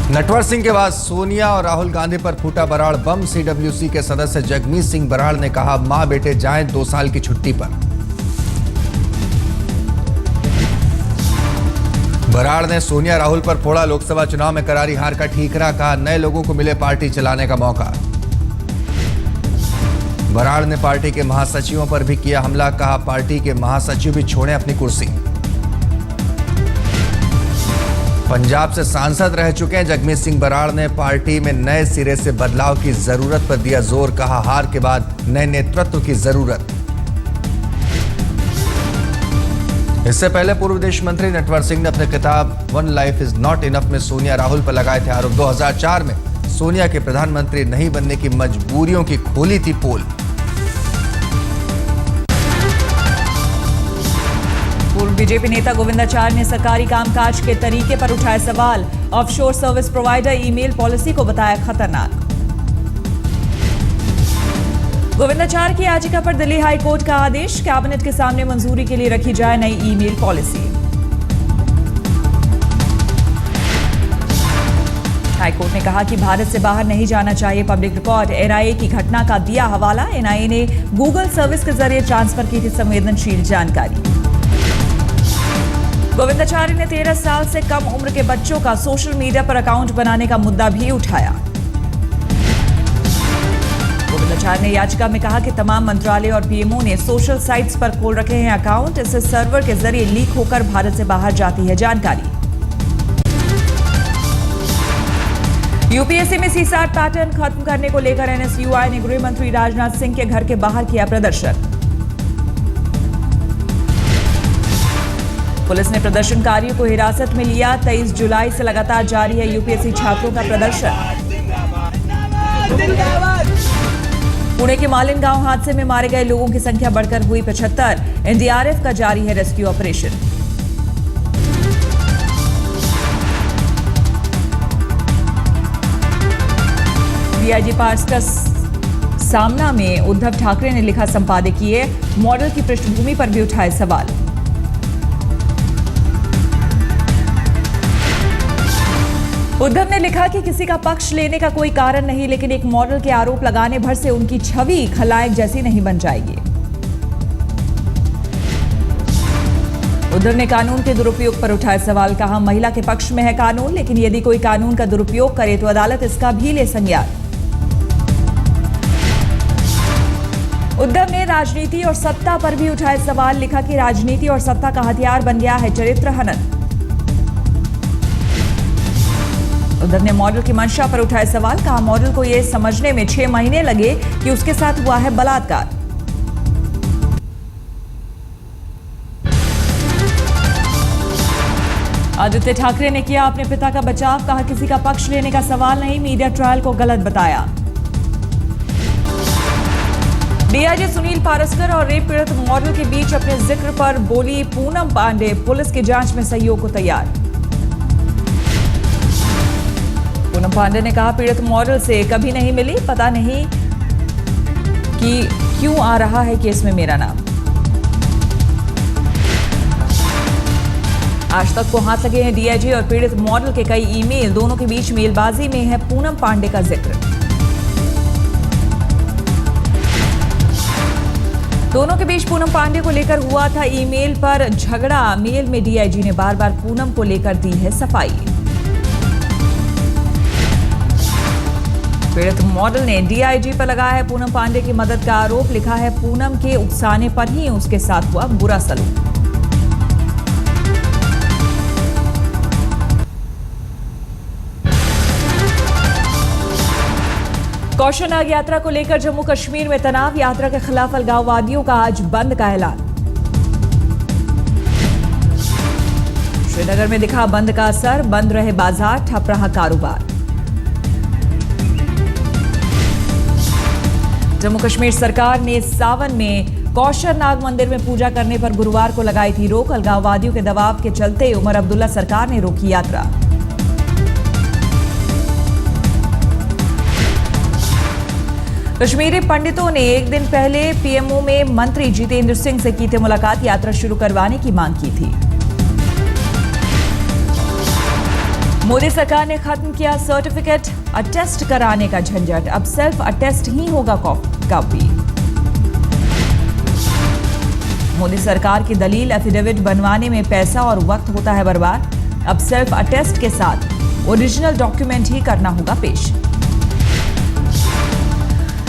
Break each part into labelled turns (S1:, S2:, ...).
S1: नटवर सिंह के बाद सोनिया और राहुल गांधी पर फूटा बराड़ बम। सीडब्ल्यूसी के सदस्य जगमीत सिंह बराड़ ने कहा, मां बेटे जाएं 2 साल की छुट्टी पर। बराड़ ने सोनिया राहुल पर फोड़ा लोकसभा चुनाव में करारी हार का ठीकरा। कहा, नए लोगों को मिले पार्टी चलाने का मौका। बराड़ ने पार्टी के महासचिवों पर भी किया हमला। कहा, पार्टी के महासचिव भी छोड़ें अपनी कुर्सी। पंजाब से सांसद रह चुके हैं जगमीत सिंह बराड़ ने पार्टी में नए सिरे से बदलाव की जरूरत पर दिया जोर। कहा, हार के बाद नए नेतृत्व की जरूरत। इससे पहले पूर्व विदेश मंत्री नटवर सिंह ने अपने किताब one life is not enough में सोनिया राहुल पर लगाए थे आरोप। 2004 में सोनिया के प्रधानमंत्री नहीं बनने की मजबूरियों की खोली थी पोल।
S2: पूर्व बीजेपी नेता गोविंदाचार्य ने सरकारी कामकाज के तरीके पर उठाए सवाल। Offshore service provider email policy को बताया खतरनाक। गोविंदाचार्य की याचिका पर दिल्ली हाई कोर्ट का आदेश। कैबिनेट के सामने मंजूरी के लिए रखी जाए नई ईमेल पॉलिसी। हाई कोर्ट ने कहा कि भारत से बाहर नहीं जाना चाहिए पब्लिक रिकॉर्ड। एनआईए की घटना का दिया हवाला। एनआईए ने गूगल सर्विस के जरिए ट्रांसफर की थी संवेदनशील जानकारी। गोविंदाचार्य ने 13 साल से कम उम्र के बच्चों का सोशल मीडिया पर अकाउंट बनाने का मुद्दा भी उठाया। गोविंदाचार्य ने याचिका में कहा कि तमाम मंत्रालय और पीएमओ ने सोशल साइट्स पर खोल रखे हैं अकाउंट। इससे सर्वर के जरिए लीक होकर भारत से बाहर जाती है जानकारी। यूपीएससी में सीसैट पैटर्न खत्म करने को लेकर एनएसयूआई ने गृह मंत्री राजनाथ सिंह के घर के बाहर किया प्रदर्शन। पुलिस ने प्रदर्शनकारियों को हिरासत में लिया। 23 जुलाई से लगातार जारी है यूपीएससी छात्रों का प्रदर्शन। पुणे के मालिन गांव हादसे में मारे गए लोगों की संख्या बढ़कर हुई 75। एनडीआरएफ का जारी है रेस्क्यू ऑपरेशन। डीआईजी पार्स का सामना में उद्धव ठाकरे ने लिखा संपादकीय। मॉडल की पृष्ठभूमि पर भी उठाए सवाल। उद्धव ने लिखा कि किसी का पक्ष लेने का कोई कारण नहीं, लेकिन एक मॉडल के आरोप लगाने भर से उनकी छवि खलनायक जैसी नहीं बन जाएगी। उद्धव ने कानून के दुरुपयोग पर उठाए सवाल। कहा, महिला के पक्ष में है कानून, लेकिन यदि कोई कानून का दुरुपयोग करे तो अदालत इसका भी ले संज्ञान। उद्धव ने राजनीति और सत्ता पर भी उठाए सवाल। लिखा कि राजनीति और सत्ता का हथियार बन गया है चरित्र हनन। उद्धव ने मॉडल की मंशा पर उठाए सवाल। कहा, मॉडल को यह समझने में 6 महीने लगे कि उसके साथ हुआ है बलात्कार। आदित्य ठाकरे ने किया अपने पिता का बचाव। कहा, किसी का पक्ष लेने का सवाल नहीं, मीडिया ट्रायल को गलत बताया। डीआईजी सुनील पारस्कर और रेप पीड़ित मॉडल के बीच अपने जिक्र पर बोली पूनम पांडे। पुलिस की जांच में सहयोग को तैयार। पूनम पांडे ने कहा, पीड़ित मॉडल से कभी नहीं मिली, पता नहीं कि क्यों आ रहा है केस में मेरा नाम। आज तक को हाथ लगे हैं डीआईजी और पीड़ित मॉडल के कई ईमेल। दोनों के बीच मेलबाजी में है पूनम पांडे का जिक्र। दोनों के बीच पूनम पांडे को लेकर हुआ था ईमेल पर झगड़ा। मेल में डीआईजी ने बार बार पूनम को लेकर दी है सफाई। पीड़ित मॉडल ने डीआईजी पर लगाया है पूनम पांडे की मदद का आरोप। लिखा है, पूनम के उकसाने पर ही उसके साथ हुआ बुरा सलूक। कौशल नाग यात्रा को लेकर जम्मू कश्मीर में तनाव। यात्रा के खिलाफ अलगाववादियों का आज बंद का ऐलान। श्रीनगर में दिखा बंद का असर। बंद रहे बाजार, ठप रहा कारोबार। जम्मू कश्मीर सरकार ने सावन में कौशल नाग मंदिर में पूजा करने पर गुरुवार को लगाई थी रोक। अलगाववादियों के दबाव के चलते उमर अब्दुल्ला सरकार ने रोकी यात्रा। कश्मीरी पंडितों ने एक दिन पहले पीएमओ में मंत्री जितेंद्र सिंह से की थी मुलाकात। यात्रा शुरू करवाने की मांग की थी। मोदी सरकार ने खत्म किया सर्टिफिकेट अटेस्ट कराने का झंझट, अब सेल्फ अटेस्ट ही होगा कॉपी। मोदी सरकार की दलील, एफिडेविट बनवाने में पैसा और वक्त होता है बर्बाद, अब सेल्फ अटेस्ट के साथ ओरिजिनल डॉक्यूमेंट ही करना होगा पेश।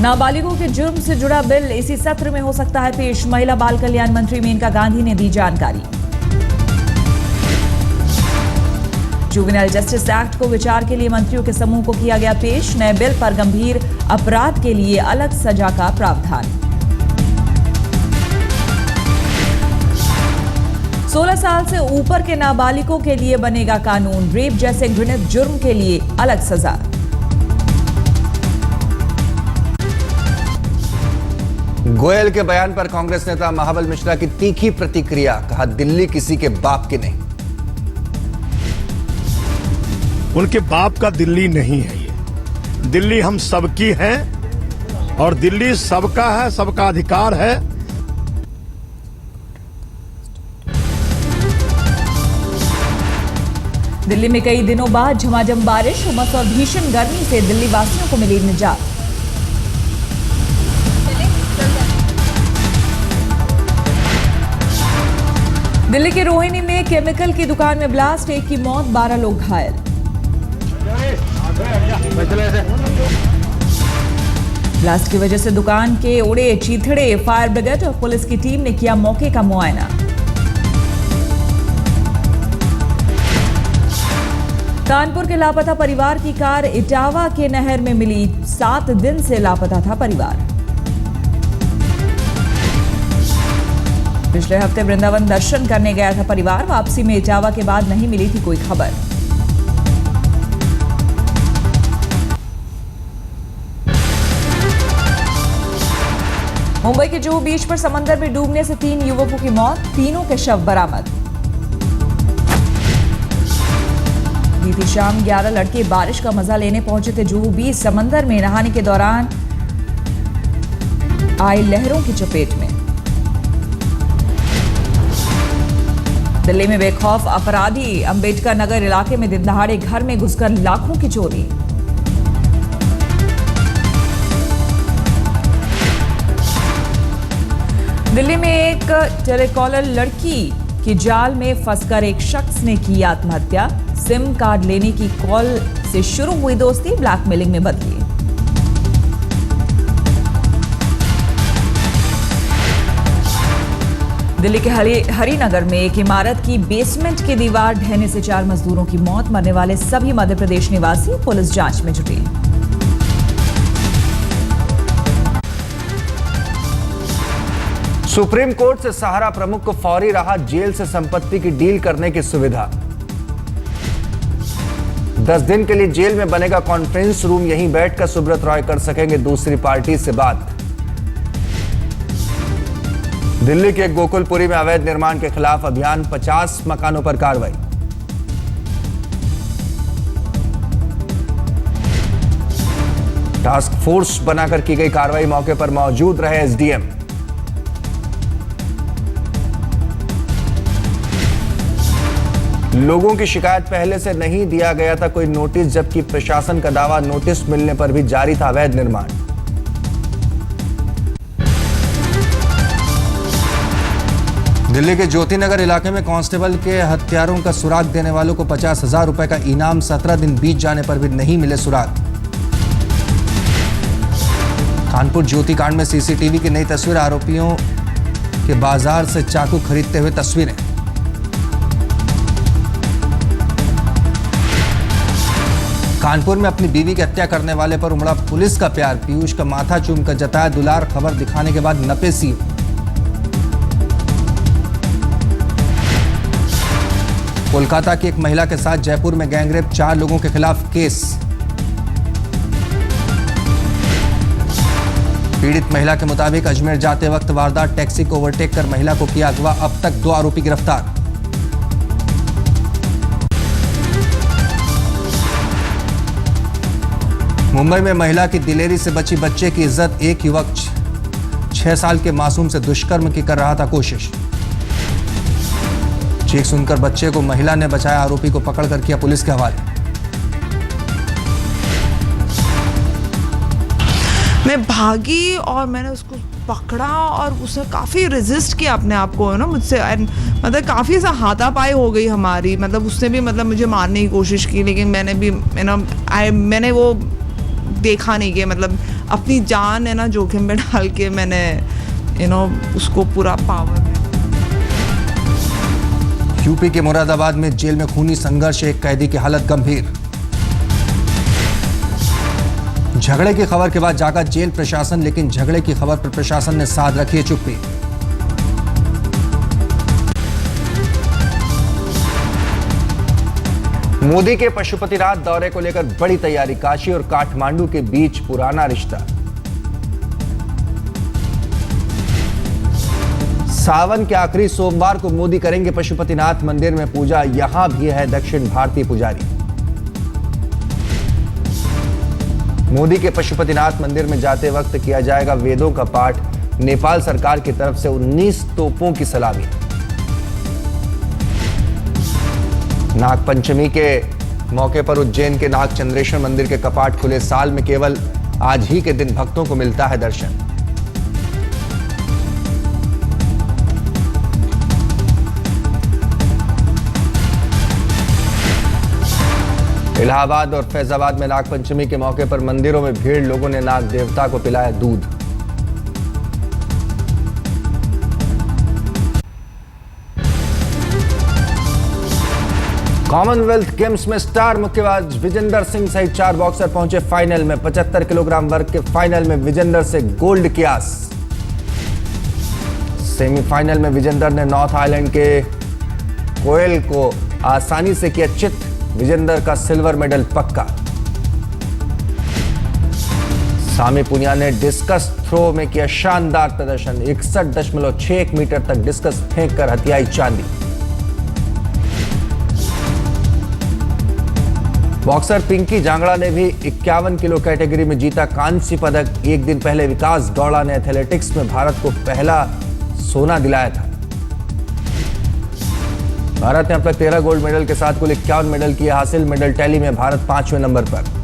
S2: नाबालिगों के जुर्म से जुड़ा बिल इसी सत्र में हो सकता है पेश, महिला बाल कल्याण मंत्री मेनका गांधी ने दी जानकारी। जुवेनाइल जस्टिस एक्ट को विचार के लिए मंत्रियों के समूह को किया गया पेश, नए बिल पर गंभीर अपराध के लिए अलग सजा का प्रावधान। 16 साल से ऊपर के नाबालिगों के लिए बनेगा कानून, रेप जैसे घृणित जुर्म के लिए अलग सजा।
S1: गोयल के बयान पर कांग्रेस नेता महाबल मिश्रा की तीखी प्रतिक्रिया, कहा दिल्ली किसी के बाप की नहीं।
S3: उनके बाप का दिल्ली नहीं है ये, दिल्ली हम सबकी है और दिल्ली सबका है, सबका अधिकार है।
S2: दिल्ली में कई दिनों बाद झमाझम बारिश, उमस और भीषण गर्मी से दिल्ली वासियों को मिली निजात। दिल्ली के रोहिणी में केमिकल की दुकान में ब्लास्ट, एक की मौत, 12 लोग घायल। ब्लास्ट की वजह से दुकान के उड़े चीथड़े, फायर ब्रिगेड और पुलिस की टीम ने किया मौके का मुआयना। कानपुर के लापता परिवार की कार इटावा के नहर में मिली, 7 दिन से लापता था परिवार। पिछले हफ्ते वृंदावन दर्शन करने गया था परिवार, वापसी में इटावा के बाद नहीं मिली थी कोई खबर। मुंबई के जुहू बीच पर समंदर में डूबने से 3 युवकों की मौत, तीनों के शव बरामद। बीती शाम 11 लड़के बारिश का मजा लेने पहुंचे थे जुहू बीच, समंदर में नहाने के दौरान आई लहरों की चपेट में। दिल्ली में बेखौफ अपराधी, अंबेडकर नगर इलाके में दिन दहाड़े घर में घुसकर लाखों की चोरी। दिल्ली में एक टेलीकॉलर लड़की की जाल में फंसकर एक शख्स ने की आत्महत्या, सिम कार्ड लेने की कॉल से शुरू हुई दोस्ती, ब्लैकमेलिंग में बदली। दिल्ली के हरिनगर में एक इमारत की बेसमेंट की दीवार ढहने से 4 मजदूरों की मौत, मरने वाले सभी मध्य प्रदेश निवासी, पुलिस जांच में जुटी।
S1: सुप्रीम कोर्ट से सहारा प्रमुख को फौरी राहत, जेल से संपत्ति की डील करने की सुविधा। 10 दिन के लिए जेल में बनेगा कॉन्फ्रेंस रूम, यहीं बैठकर सुब्रत रॉय कर सकेंगे दूसरी पार्टी से बात। दिल्ली के गोकुलपुरी में अवैध निर्माण के खिलाफ अभियान, 50 मकानों पर कार्रवाई। टास्क फोर्स बनाकर की गई कार्रवाई, मौके पर मौजूद रहे एसडीएम। लोगों की शिकायत पहले से नहीं दिया गया था कोई नोटिस, जबकि प्रशासन का दावा नोटिस मिलने पर भी जारी था अवैध निर्माण। दिल्ली के ज्योतिनगर इलाके में कांस्टेबल के हत्यारों का सुराग देने वालों को 50,000 रुपए का इनाम, 17 दिन बीत जाने पर भी नहीं मिले सुराग। कानपुर ज्योति कांड में सीसीटीवी की नई तस्वीर, आरोपियों के बाजार से चाकू खरीदते हुए तस्वीरें। कानपुर में अपनी बीवी की हत्या करने वाले पर उमड़ा पुलिस का प्यार, पीयूष का माथा चूमकर जताया दुलार, खबर दिखाने के बाद नपे सीओ। कोलकाता की एक महिला के साथ जयपुर में गैंगरेप, 4 लोगों के खिलाफ केस। पीड़ित महिला के मुताबिक अजमेर जाते वक्त वारदात, टैक्सी को ओवरटेक कर महिला को किया अगवा, अब तक 2 आरोपी गिरफ्तार। मुंबई में महिला की दिलेरी से बची बच्चे की इज्जत, एक युवक 6 साल के मासूम से दुष्कर्म की कर रहा था कोशिश। चीख सुनकर बच्चे को महिला ने बचाया, आरोपी को पकड़कर किया पुलिस के हवाले।
S4: मैं भागी और मैंने उसको पकड़ा और उसने काफ़ी रेजिस्ट किया अपने आप को, है ना, मुझसे। मतलब काफ़ी ऐसा हाथापाई हो गई हमारी, मतलब उसने भी मतलब मुझे मारने की कोशिश की, लेकिन मैंने भी मैंने वो देखा नहीं कि मतलब अपनी जान है ना जोखिम में डाल के मैंने उसको पूरा पावर।
S1: यूपी के मुरादाबाद में जेल में खूनी संघर्ष, एक कैदी की हालत गंभीर। झगड़े की खबर के बाद जागा जेल प्रशासन, लेकिन झगड़े की खबर पर प्रशासन ने साध रखी है चुप्पी। मोदी के पशुपतिनाथ दौरे को लेकर बड़ी तैयारी, काशी और काठमांडू के बीच पुराना रिश्ता। सावन के आखिरी सोमवार को मोदी करेंगे पशुपतिनाथ मंदिर में पूजा, यहां भी है दक्षिण भारतीय पुजारी। मोदी के पशुपतिनाथ मंदिर में जाते वक्त किया जाएगा वेदों का पाठ, नेपाल सरकार की तरफ से 19 तोपों की सलामी। नाग पंचमी के मौके पर उज्जैन के नाग चंद्रेश्वर मंदिर के कपाट खुले, साल में केवल आज ही के दिन भक्तों को मिलता है दर्शन। इलाहाबाद और फैजाबाद में नागपंचमी के मौके पर मंदिरों में भीड़, लोगों ने नाग देवता को पिलाया दूध। कॉमनवेल्थ गेम्स में स्टार मुक्केबाज विजेंदर सिंह सहित 4 बॉक्सर पहुंचे फाइनल में। 75 किलोग्राम वर्ग के फाइनल में विजेंदर से गोल्ड की आस। सेमीफाइनल में विजेंदर ने नॉर्थ आइलैंड के कोयल को आसानी से किया चित, विजेंदर का सिल्वर मेडल पक्का। सामी पुनिया ने डिस्कस थ्रो में किया शानदार प्रदर्शन, 61.61 मीटर तक डिस्कस फेंककर हथियाई चांदी। बॉक्सर पिंकी जांगड़ा ने भी 51 किलो कैटेगरी में जीता कांस्य पदक। एक दिन पहले विकास गौड़ा ने एथलेटिक्स में भारत को पहला सोना दिलाया था। भारत ने अब तक 13 गोल्ड मेडल के साथ कुल 51 मेडल किए हासिल। मेडल टैली में भारत 5वें नंबर पर।